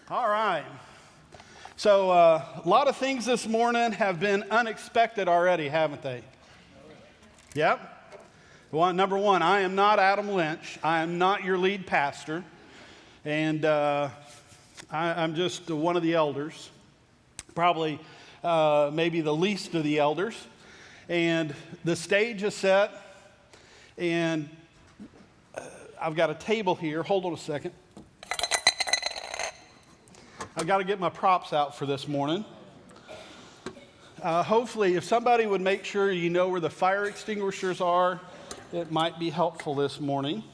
All right. So a lot of things this morning have been unexpected already, haven't they? Yep. Well, number one, I am not Adam Lynch. I am not your lead pastor. And I'm just one of the elders, probably maybe the least of the elders. And the stage is set, and I've got a table here. Hold on a second. I've got to get my props out for this morning. Hopefully, if somebody would make sure you know where the fire extinguishers are, it might be helpful this morning.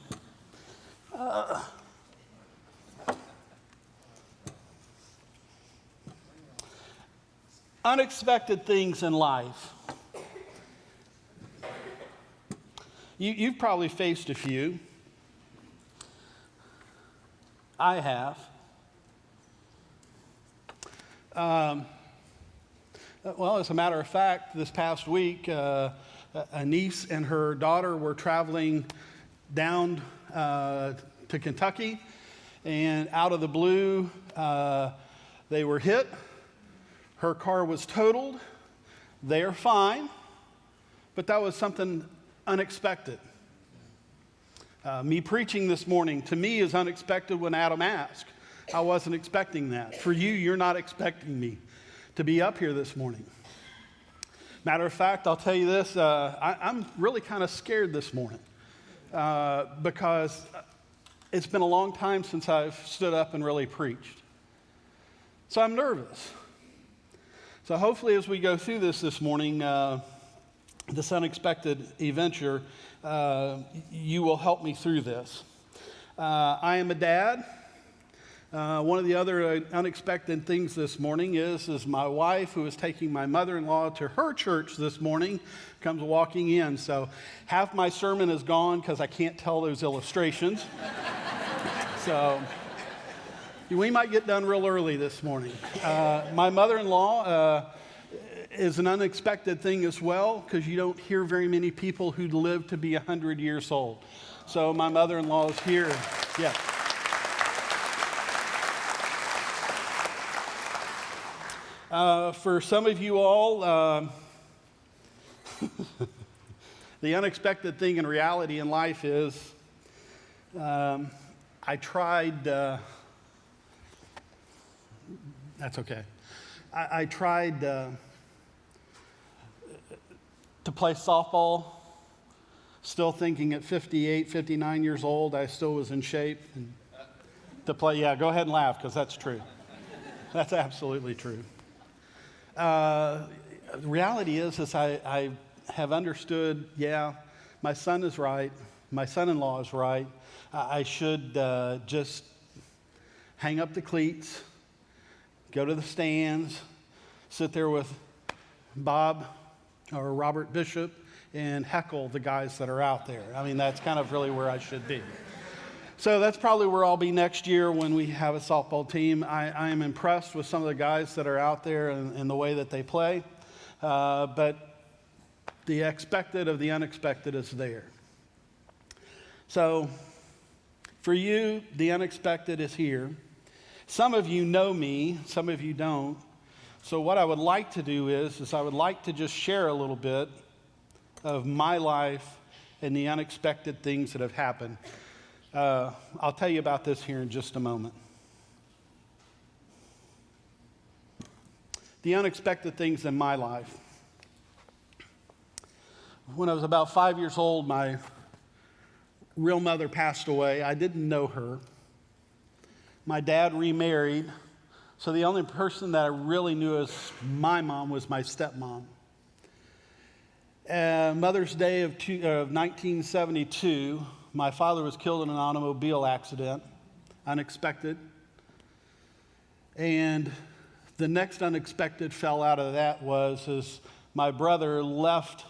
Unexpected things in life. You've probably faced a few. I have. Well, as a matter of fact, this past week, a niece and her daughter were traveling down to Kentucky, and out of the blue, they were hit. Her car was totaled. They are fine, but that was something unexpected. Me preaching this morning, to me, is unexpected when Adam asked. I wasn't expecting that. For you, you're not expecting me to be up here this morning. Matter of fact, I'll tell you this, I'm really kind of scared this morning because it's been a long time since I've stood up and really preached. So I'm nervous. So hopefully as we go through this morning, this unexpected adventure, you will help me through this. I am a dad. One of the other unexpected things this morning is my wife, who is taking my mother-in-law to her church this morning, comes walking in. So half my sermon is gone because I can't tell those illustrations. So we might get done real early this morning. My mother-in-law is an unexpected thing as well, because you don't hear very many people who live to be 100 years old. So my mother-in-law is here. Yeah. For some of you all, the unexpected thing in reality in life is I tried, that's okay. I tried to play softball, still thinking at 58, 59 years old, I still was in shape. And to play, yeah, go ahead and laugh, because that's true. That's absolutely true. The reality is I have understood, yeah, my son is right, my son-in-law is right. I should just hang up the cleats, go to the stands, sit there with Bob or Robert Bishop and heckle the guys that are out there. I mean, that's kind of really where I should be. So that's probably where I'll be next year when we have a softball team. I am impressed with some of the guys that are out there and the way that they play. But the expected of the unexpected is there. So for you, the unexpected is here. Some of you know me, some of you don't. So what I would like to do is I would like to just share a little bit of my life and the unexpected things that have happened. I'll tell you about this here in just a moment. The unexpected things in my life. When I was about 5 years old, my real mother passed away. I didn't know her. My dad remarried, so the only person that I really knew as my mom was my stepmom. Mother's Day of 1972, my father was killed in an automobile accident, unexpected. And the next unexpected fell out of that was my brother left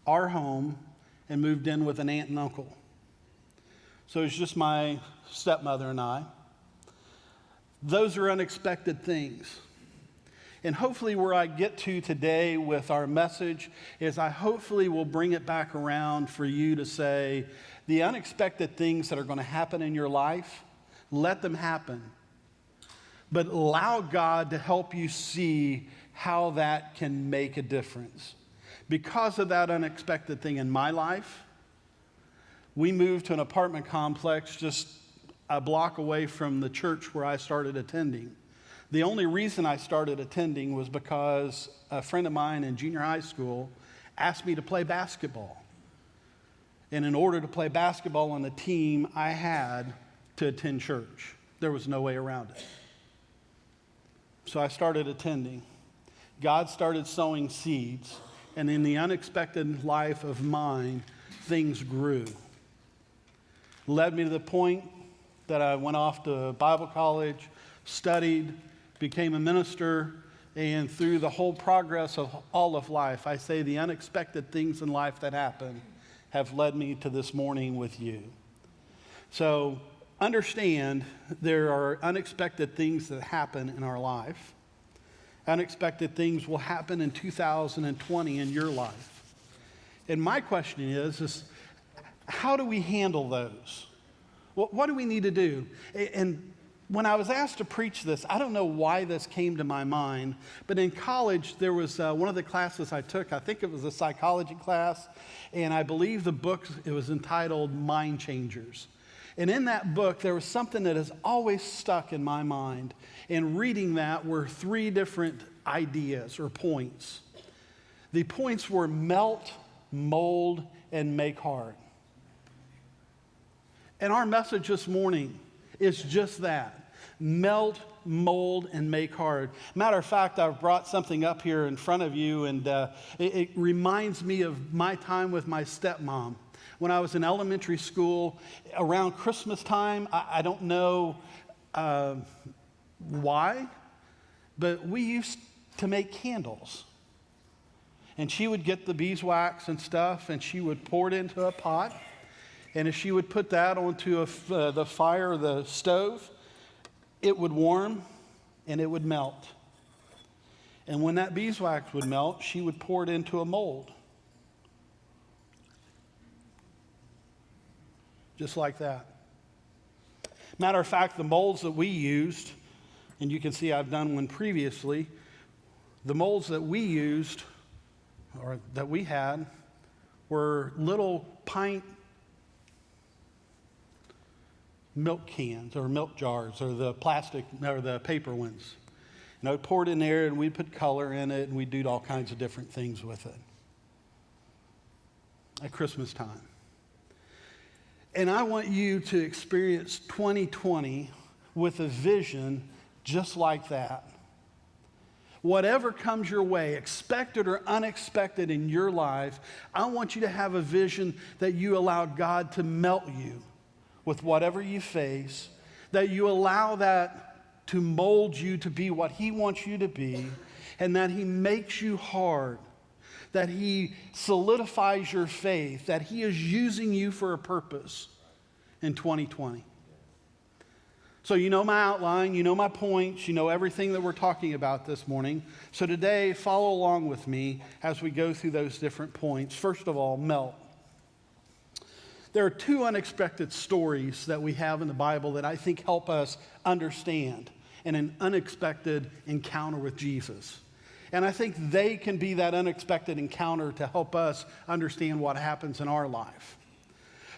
our home and moved in with an aunt and uncle. So it was just my stepmother and I. Those are unexpected things. And hopefully where I get to today with our message is I hopefully will bring it back around for you to say, the unexpected things that are going to happen in your life, let them happen. but allow God to help you see how that can make a difference. Because of that unexpected thing in my life, we moved to an apartment complex just a block away from the church where I started attending. The only reason I started attending was because a friend of mine in junior high school asked me to play basketball. And in order to play basketball on the team, I had to attend church. There was no way around it. So I started attending. God started sowing seeds, and in the unexpected life of mine, things grew. Led me to the point that I went off to Bible college, studied, became a minister, and through the whole progress of all of life, I say the unexpected things in life that happen have led me to this morning with you. So understand there are unexpected things that happen in our life. Unexpected things will happen in 2020 in your life. And my question is how do we handle those? What do we need to do? And when I was asked to preach this, I don't know why this came to my mind, but in college there was one of the classes I took, I think it was a psychology class, and I believe the book, it was entitled Mind Changers. And in that book, there was something that has always stuck in my mind. And reading that were 3 different ideas or points. The points were melt, mold, and make hard. And our message this morning is just that. Melt, mold, and make hard. Matter of fact, I've brought something up here in front of you, and it reminds me of my time with my stepmom. When I was in elementary school, around Christmas time, I don't know why, but we used to make candles. And she would get the beeswax and stuff, and she would pour it into a pot. And if she would put that onto the fire, the stove, it would warm and it would melt. And when that beeswax would melt, she would pour it into a mold. Just like that. Matter of fact, the molds that we used, and you can see I've done one previously, the molds that we used, or that we had, were little pint milk cans or milk jars, or the plastic or the paper ones. And I would pour it in there, and we'd put color in it, and we'd do all kinds of different things with it at Christmas time. And I want you to experience 2020 with a vision just like that. Whatever comes your way, expected or unexpected in your life, I want you to have a vision that you allow God to melt you with whatever you face, that you allow that to mold you to be what He wants you to be, and that He makes you hard, that He solidifies your faith, that He is using you for a purpose in 2020. So you know my outline, you know my points, you know everything that we're talking about this morning. So today, follow along with me as we go through those different points. First of all, melt. There are 2 unexpected stories that we have in the Bible that I think help us understand an unexpected encounter with Jesus. And I think they can be that unexpected encounter to help us understand what happens in our life.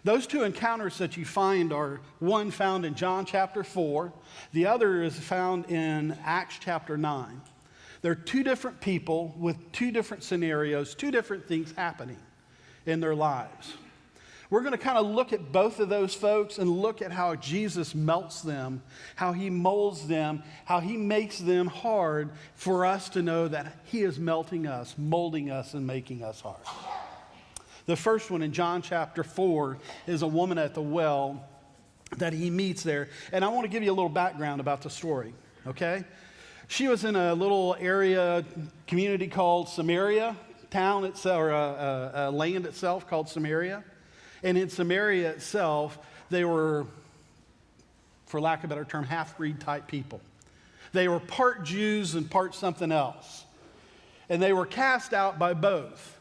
Those 2 encounters that you find are one found in John chapter 4. The other is found in Acts chapter 9. They're 2 different people with 2 different scenarios, 2 different things happening in their lives. We're going to kind of look at both of those folks and look at how Jesus melts them, how He molds them, how He makes them hard for us to know that He is melting us, molding us, and making us hard. The first one in John chapter 4 is a woman at the well that He meets there. And I want to give you a little background about the story, okay? She was in a little area, community called Samaria, town itself, or a land itself called Samaria. And in Samaria itself, they were, for lack of a better term, half-breed type people. They were part Jews and part something else. And they were cast out by both.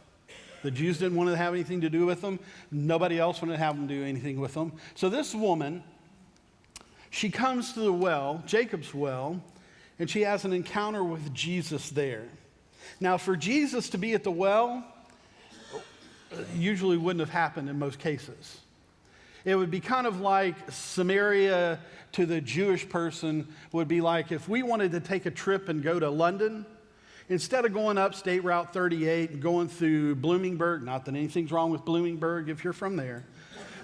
The Jews didn't want to have anything to do with them. Nobody else wanted to have them do anything with them. So this woman, she comes to the well, Jacob's well, and she has an encounter with Jesus there. Now, for Jesus to be at the well, usually wouldn't have happened in most cases. It would be kind of like Samaria to the Jewish person would be like if we wanted to take a trip and go to London, instead of going up State Route 38 and going through Bloomingburg, not that anything's wrong with Bloomingburg if you're from there,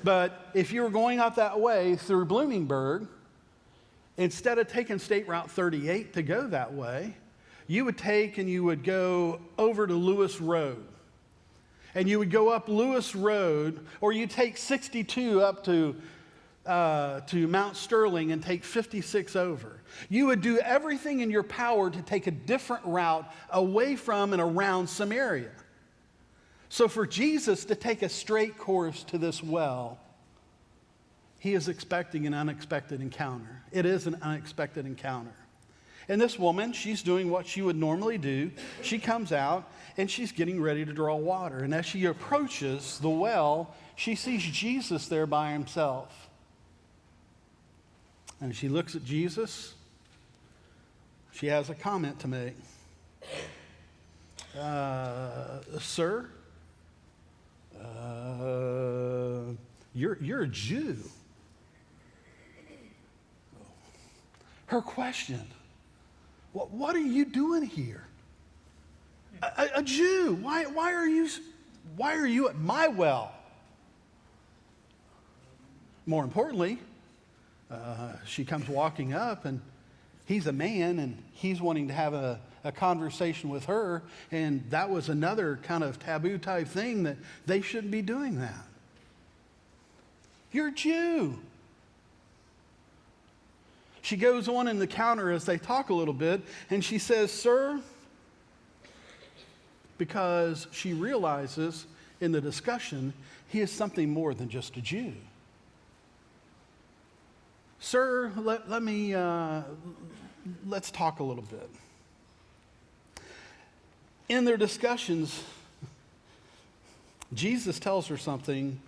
but if you were going up that way through Bloomingburg, instead of taking State Route 38 to go that way, you would take and you would go over to Lewis Road. And you would go up Lewis Road, or you take 62 up to Mount Sterling and take 56 over. You would do everything in your power to take a different route away from and around Samaria. So for Jesus to take a straight course to this well, he is expecting an unexpected encounter. It is an unexpected encounter. And this woman, she's doing what she would normally do. She comes out and she's getting ready to draw water. And as she approaches the well, she sees Jesus there by himself. And she looks at Jesus. She has a comment to make. Sir, you're a Jew. Her question, what are you doing here? A Jew. Why are you at my well? More importantly, she comes walking up, and he's a man, and he's wanting to have a conversation with her, and that was another kind of taboo type thing that they shouldn't be doing that. You're a Jew. She goes on in the counter as they talk a little bit, and she says, sir, because she realizes in the discussion, he is something more than just a Jew. Sir, let's talk a little bit. In their discussions, Jesus tells her something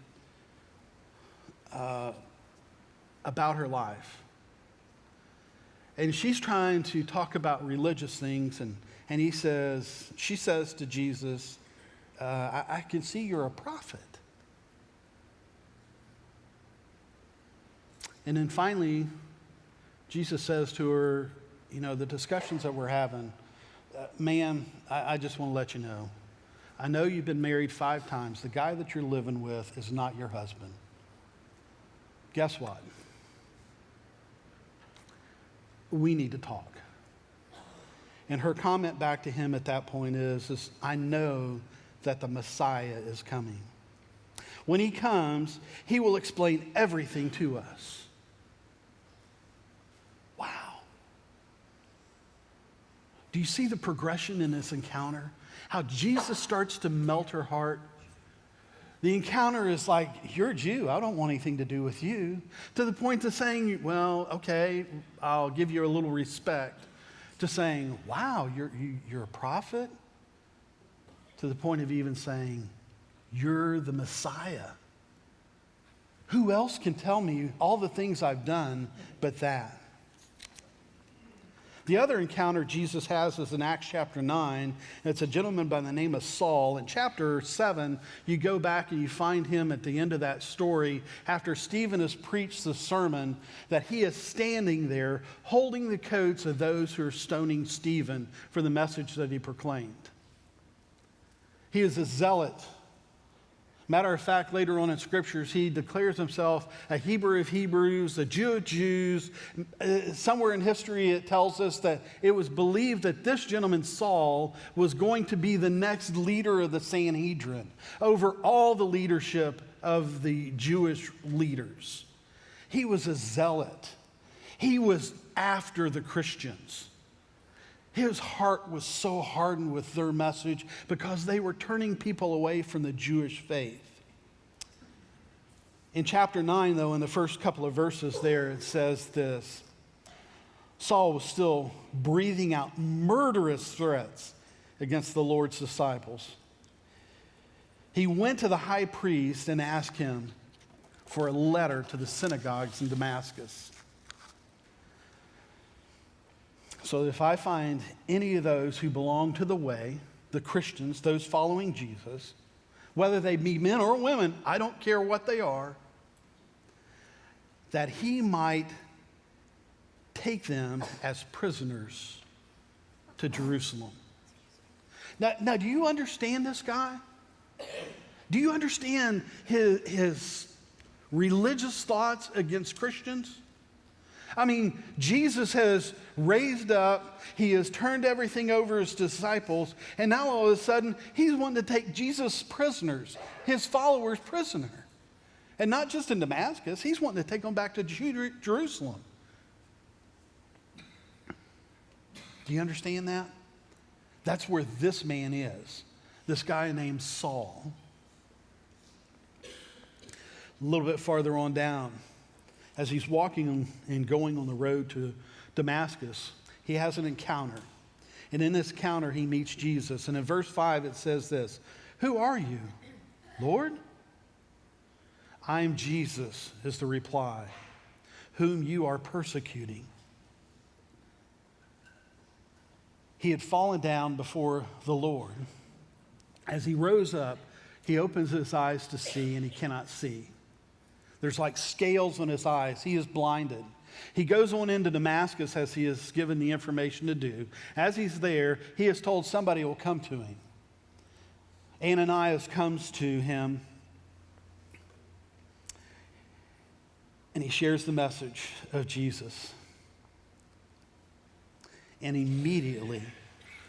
about her life. And she's trying to talk about religious things, and she says to Jesus, I can see you're a prophet. And then finally, Jesus says to her, the discussions that we're having, ma'am, I just want to let you know, I know you've been married 5 times. The guy that you're living with is not your husband. Guess what? We need to talk. And her comment back to him at that point is I know that the Messiah is coming. When he comes, he will explain everything to us. Wow. Do you see the progression in this encounter? How Jesus starts to melt her heart? The encounter is like, you're a Jew. I don't want anything to do with you. To the point of saying, well, okay, I'll give you a little respect. To saying, wow, you're a prophet. To the point of even saying, you're the Messiah. Who else can tell me all the things I've done but that? The other encounter Jesus has is in Acts chapter 9. It's a gentleman by the name of Saul. In chapter 7, you go back and you find him at the end of that story after Stephen has preached the sermon that he is standing there holding the coats of those who are stoning Stephen for the message that he proclaimed. He is a zealot. Matter of fact, later on in scriptures, he declares himself a Hebrew of Hebrews, a Jew of Jews. Somewhere in history, it tells us that it was believed that this gentleman, Saul, was going to be the next leader of the Sanhedrin over all the leadership of the Jewish leaders. He was a zealot. He was after the Christians. His heart was so hardened with their message because they were turning people away from the Jewish faith. In chapter 9, though, in the first couple of verses there, it says this. Saul was still breathing out murderous threats against the Lord's disciples. He went to the high priest and asked him for a letter to the synagogues in Damascus. So if I find any of those who belong to the way, the Christians, those following Jesus, whether they be men or women, I don't care what they are, that he might take them as prisoners to Jerusalem. Now, do you understand this guy? Do you understand his religious thoughts against Christians? I mean, Jesus has raised up, he has turned everything over his disciples, and now all of a sudden, he's wanting to take Jesus prisoners, his followers prisoner. And not just in Damascus, he's wanting to take them back to Jerusalem. Do you understand that? That's where this man is, this guy named Saul. A little bit farther on down, as he's walking and going on the road to Damascus, he has an encounter. And in this encounter, he meets Jesus. And in verse 5, it says this, "Who are you, Lord?" "I am Jesus," is the reply, "whom you are persecuting." He had fallen down before the Lord. As he rose up, he opens his eyes to see, and he cannot see. There's like scales on his eyes. He is blinded. He goes on into Damascus as he is given the information to do. As he's there, he is told somebody will come to him. Ananias comes to him, and he shares the message of Jesus. And immediately,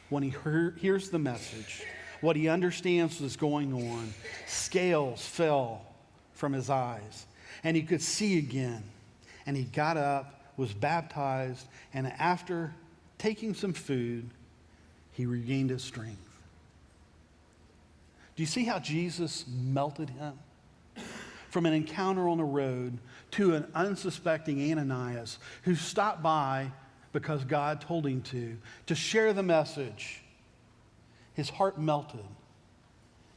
when he hears the message, what he understands is going on, scales fell from his eyes, and he could see again. And he got up, was baptized, and after taking some food, he regained his strength. Do you see how Jesus melted him? From an encounter on the road to an unsuspecting Ananias who stopped by because God told him to share the message. His heart melted,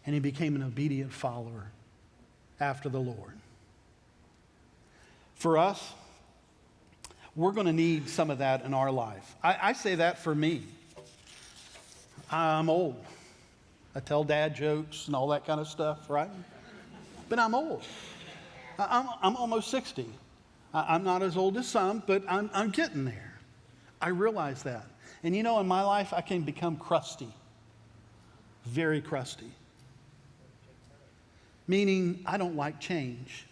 and he became an obedient follower after the Lord. For us, we're going to need some of that in our life. I say that for me. I'm old. I tell dad jokes and all that kind of stuff, right? But I'm old. I'm almost 60. I'm not as old as some, but I'm getting there. I realize that. And you know, in my life, I can become crusty. Very crusty. Meaning, I don't like change.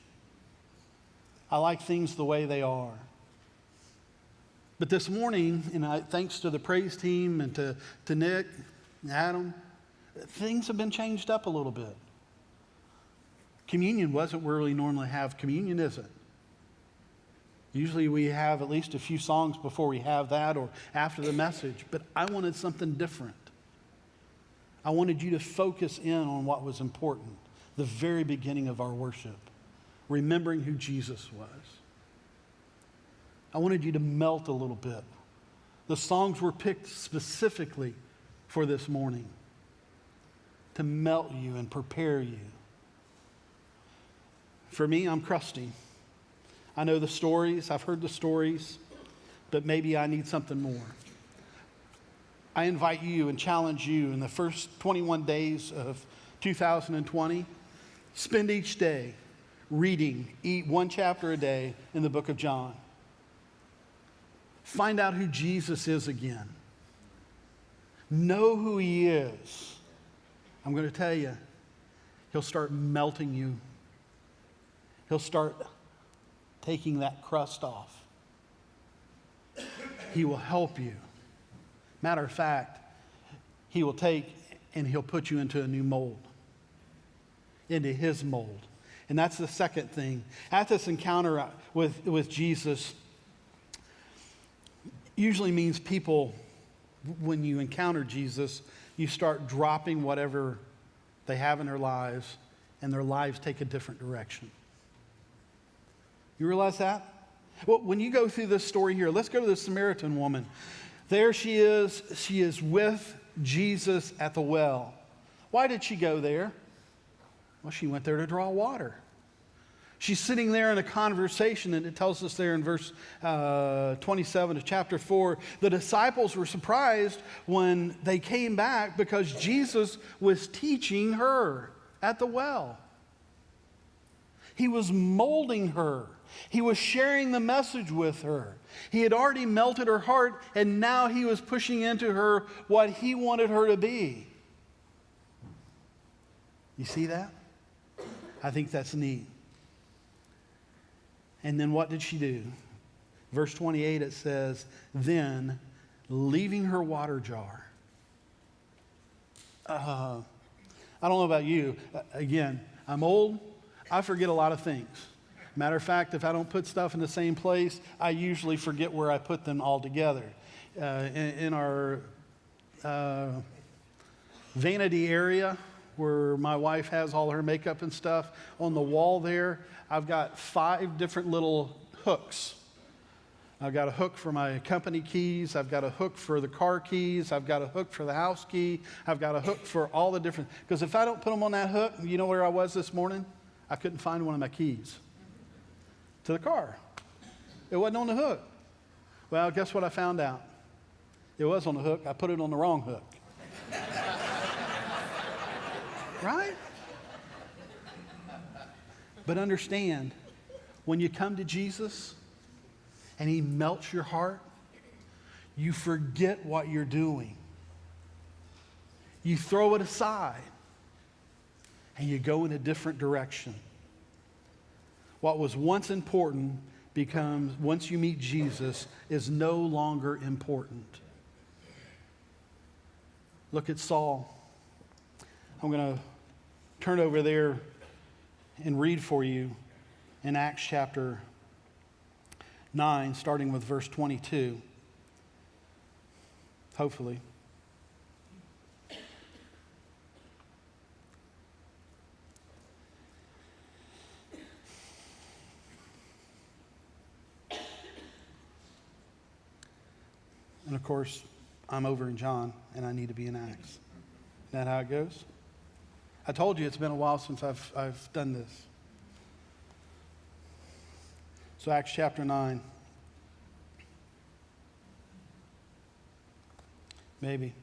I like things the way they are. But this morning, and thanks to the praise team and to Nick and Adam, things have been changed up a little bit. Communion wasn't where we normally have communion, is it? Usually we have at least a few songs before we have that or after the message, but I wanted something different. I wanted you to focus in on what was important, the very beginning of our worship, remembering who Jesus was. I wanted you to melt a little bit. The songs were picked specifically for this morning to melt you and prepare you. For me, I'm crusty. I know the stories, I've heard the stories, but maybe I need something more. I invite you and challenge you in the first 21 days of 2020, spend each day reading, eat one chapter a day in the book of John. Find out who Jesus is again. Know who he is. I'm going to tell you, he'll start melting you. He'll start taking that crust off. He will help you. Matter of fact, he will take and he'll put you into a new mold, into his mold. And that's the second thing. At this encounter with Jesus, usually means people, when you encounter Jesus, you start dropping whatever they have in their lives, and their lives take a different direction. You realize that? Well, when you go through this story here, let's go to the Samaritan woman. There she is with Jesus at the well. Why did she go there? Well, she went there to draw water. She's sitting there in a conversation, and it tells us there in verse 27 of chapter 4, the disciples were surprised when they came back because Jesus was teaching her at the well. He was molding her. He was sharing the message with her. He had already melted her heart, and now he was pushing into her what he wanted her to be. You see that? I think that's neat. And then what did she do? Verse 28, it says, then, leaving her water jar. I don't know about you. Again, I'm old. I forget a lot of things. Matter of fact, if I don't put stuff in the same place, I usually forget where I put them all together. In our vanity area, where my wife has all her makeup and stuff, on the wall there, I've got 5 different little hooks. I've got a hook for my company keys. I've got a hook for the car keys. I've got a hook for the house key. I've got a hook for all the different, because if I don't put them on that hook, you know where I was this morning? I couldn't find one of my keys to the car. It wasn't on the hook. Well, guess what I found out? It was on the hook. I put it on the wrong hook. Right? But understand, when you come to Jesus and he melts your heart, you forget what you're doing. You throw it aside and you go in a different direction. What was once important becomes, once you meet Jesus, is no longer important. Look at Saul. I'm going to turn over there and read for you in Acts chapter 9, starting with verse 22. Hopefully. And of course, I'm over in John, and I need to be in Acts. Isn't that how it goes? I told you it's been a while since I've done this. So Acts chapter 9. Maybe.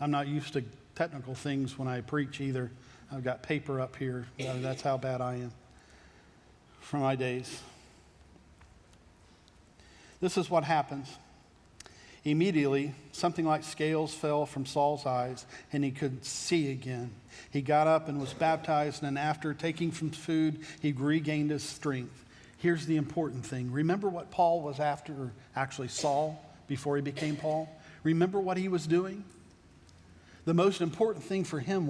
I'm not used to technical things when I preach either. I've got paper up here. That's how bad I am from my days. This is what happens. Immediately, something like scales fell from Saul's eyes, and he could see again. He got up and was baptized, and after taking some food, he regained his strength. Here's the important thing. Remember what Paul was after, or actually Saul, before he became Paul? Remember what he was doing? The most important thing for him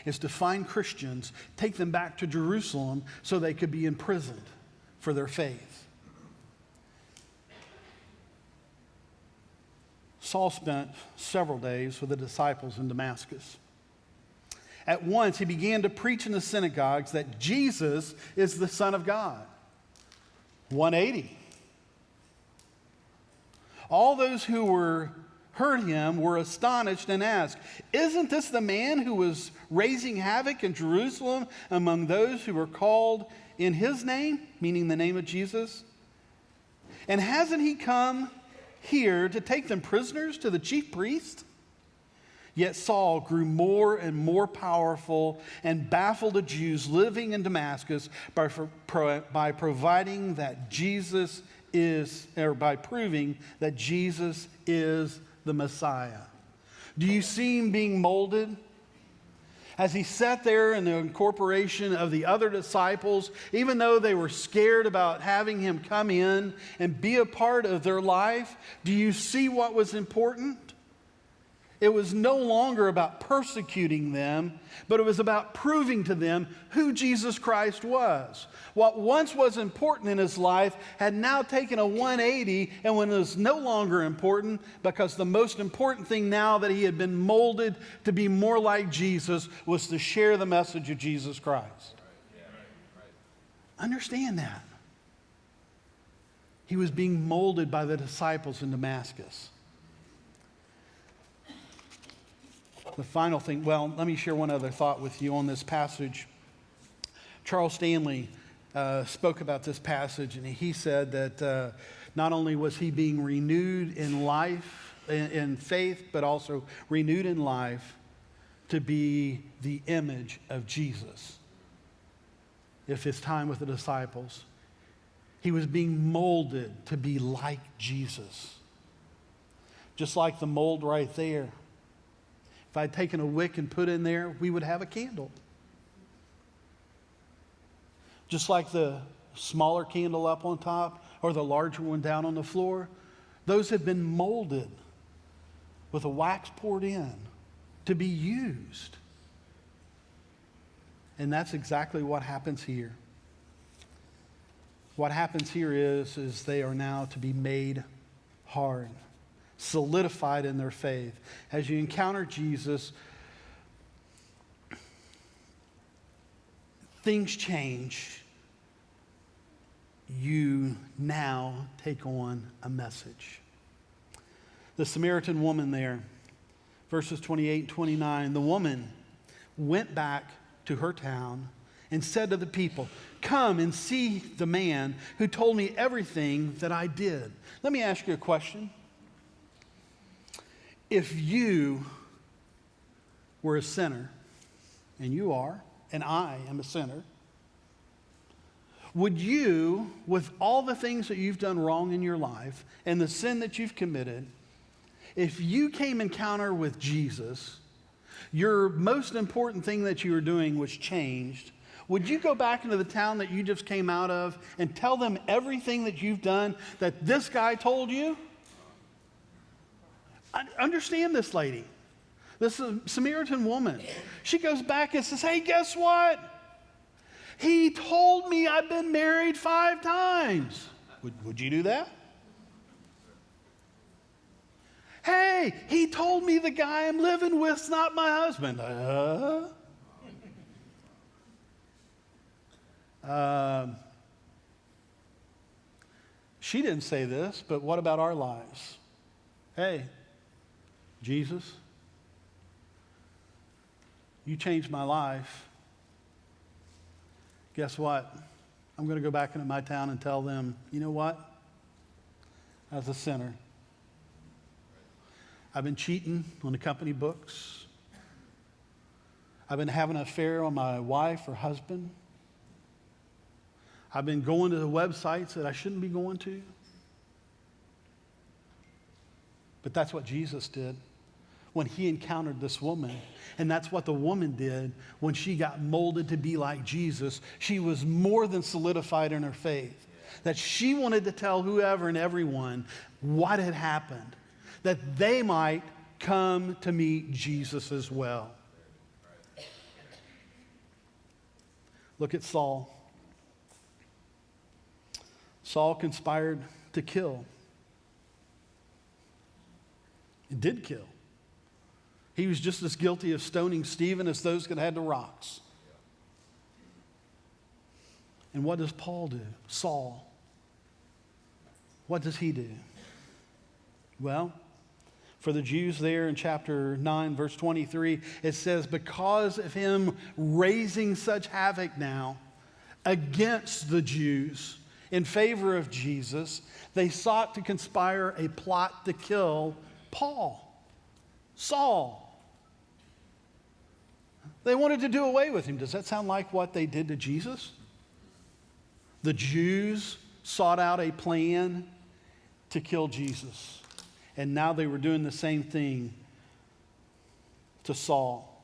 is to find Christians, take them back to Jerusalem so they could be imprisoned for their faith. Saul spent several days with the disciples in Damascus. At once, he began to preach in the synagogues that Jesus is the Son of God. 180. All those who heard him were astonished and asked, "Isn't this the man who was raising havoc in Jerusalem among those who were called in his name," meaning the name of Jesus? "And hasn't he come here to take them prisoners to the chief priest?" Yet Saul grew more and more powerful and baffled the Jews living in Damascus by proving that Jesus is the Messiah. Do you see him being molded? As he sat there in the incorporation of the other disciples, even though they were scared about having him come in and be a part of their life, do you see what was important? It was no longer about persecuting them, but it was about proving to them who Jesus Christ was. What once was important in his life had now taken a 180, and when it was no longer important, because the most important thing now that he had been molded to be more like Jesus was to share the message of Jesus Christ. Understand that. He was being molded by the disciples in Damascus. The final thing, well, let me share one other thought with you on this passage. Charles Stanley spoke about this passage, and he said that not only was he being renewed in life, in faith, but also renewed in life to be the image of Jesus. If his time with the disciples, he was being molded to be like Jesus. Just like the mold right there. If I'd taken a wick and put in there, we would have a candle. Just like the smaller candle up on top or the larger one down on the floor, those have been molded with a wax poured in to be used. And that's exactly what happens here. What happens here is they are now to be made hard, solidified in their faith. As you encounter Jesus, things change. You now take on a message. The Samaritan woman there, verses 28 and 29, the woman went back to her town and said to the people, "Come and see the man who told me everything that I did." Let me ask you a question. If you were a sinner, and you are, and I am a sinner, would you, with all the things that you've done wrong in your life and the sin that you've committed, if you came encounter with Jesus, your most important thing that you were doing was changed, would you go back into the town that you just came out of and tell them everything that you've done that this guy told you? Understand this lady, this Samaritan woman. She goes back and says, "Hey, guess what? He told me I've been married 5 times. Would you do that? Hey, he told me the guy I'm living with's not my husband." She didn't say this, but what about our lives? Hey, Jesus, you changed my life. Guess what? I'm going to go back into my town and tell them, you know what? As a sinner, I've been cheating on the company books. I've been having an affair on my wife or husband. I've been going to the websites that I shouldn't be going to. But that's what Jesus did when he encountered this woman. And that's what the woman did when she got molded to be like Jesus. She was more than solidified in her faith. That she wanted to tell whoever and everyone what had happened, that they might come to meet Jesus as well. Look at Saul. Saul conspired to kill. He did kill. He was just as guilty of stoning Stephen as those that had the rocks. And what does Paul do? Saul. What does he do? Well, for the Jews there in chapter 9, verse 23, it says, because of him raising such havoc now against the Jews in favor of Jesus, they sought to conspire a plot to kill Paul, Saul. They wanted to do away with him. Does that sound like what they did to Jesus? The Jews sought out a plan to kill Jesus. And now they were doing the same thing to Saul.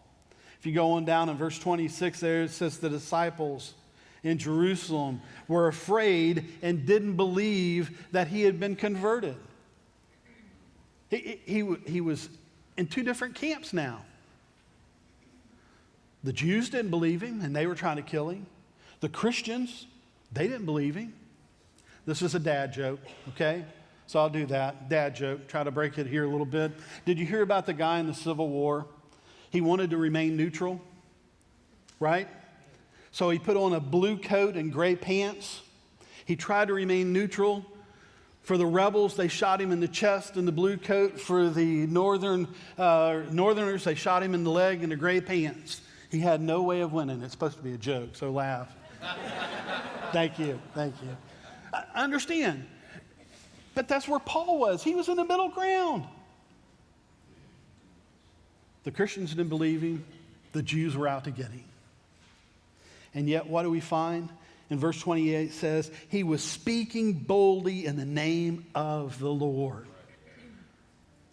If you go on down in verse 26 there, it says the disciples in Jerusalem were afraid and didn't believe that he had been converted. He was in 2 different camps now. The Jews didn't believe him, and they were trying to kill him. The Christians, they didn't believe him. This is a dad joke, okay? So I'll do that. Dad joke. Try to break it here a little bit. Did you hear about the guy in the Civil War? He wanted to remain neutral, right? So he put on a blue coat and gray pants. He tried to remain neutral. For the rebels, they shot him in the chest in the blue coat. For the northerners, they shot him in the leg in the gray pants. He had no way of winning. It's supposed to be a joke, so laugh. Thank you. Thank you. I understand. But that's where Paul was. He was in the middle ground. The Christians didn't believe him. The Jews were out to get him. And yet, what do we find? In verse 28 it says, he was speaking boldly in the name of the Lord.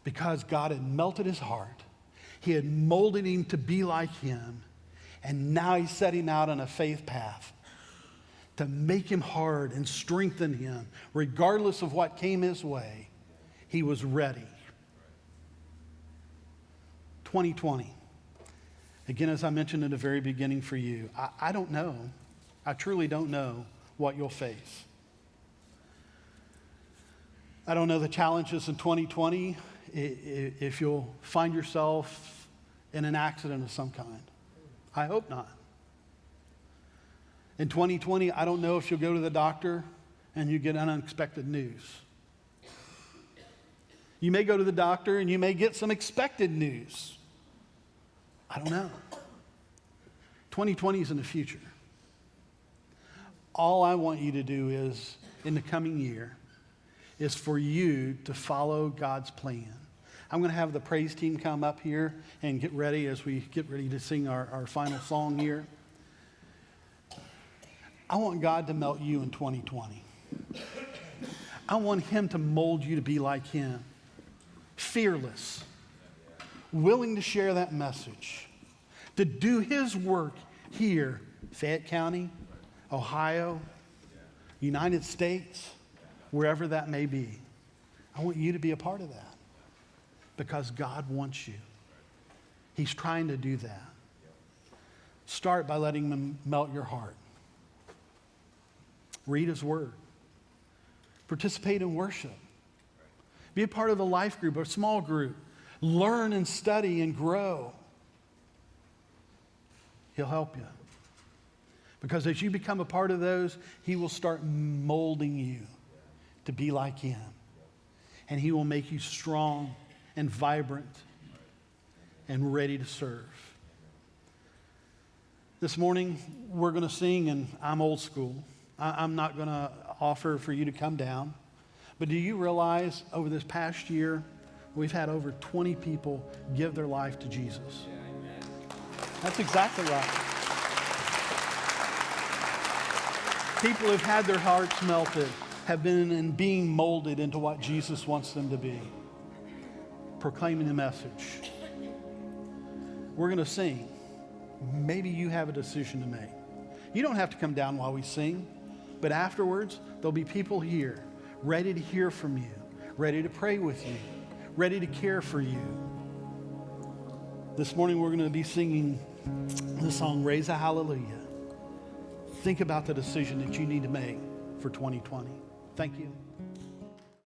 Because God had melted his heart. He had molded him to be like him. And now he set him out on a faith path to make him hard and strengthen him. Regardless of what came his way, he was ready. 2020. Again, as I mentioned in the very beginning for you, I don't know. I truly don't know what you'll face. I don't know the challenges in 2020 if you'll find yourself in an accident of some kind. I hope not. In 2020, I don't know if you'll go to the doctor and you get unexpected news. You may go to the doctor and you may get some expected news. I don't know. 2020 is in the future. All I want you to do is, in the coming year, is for you to follow God's plan. I'm going to have the praise team come up here and get ready as we get ready to sing our final song here. I want God to melt you in 2020. I want him to mold you to be like him. Fearless. Willing to share that message. To do his work here, Fayette County, Ohio, United States, wherever that may be. I want you to be a part of that because God wants you. He's trying to do that. Start by letting him melt your heart. Read his word. Participate in worship. Be a part of a life group, a small group. Learn and study and grow. He'll help you. Because as you become a part of those, he will start molding you to be like him. And he will make you strong and vibrant and ready to serve. This morning, we're going to sing, and I'm old school. I'm not going to offer for you to come down. But do you realize over this past year, we've had over 20 people give their life to Jesus? That's exactly right. People who've had their hearts melted have been in being molded into what Jesus wants them to be. Proclaiming the message. We're going to sing. Maybe you have a decision to make. You don't have to come down while we sing, but afterwards, there'll be people here ready to hear from you, ready to pray with you, ready to care for you. This morning, we're going to be singing the song, Raise a Hallelujah. Think about the decision that you need to make for 2020. Thank you.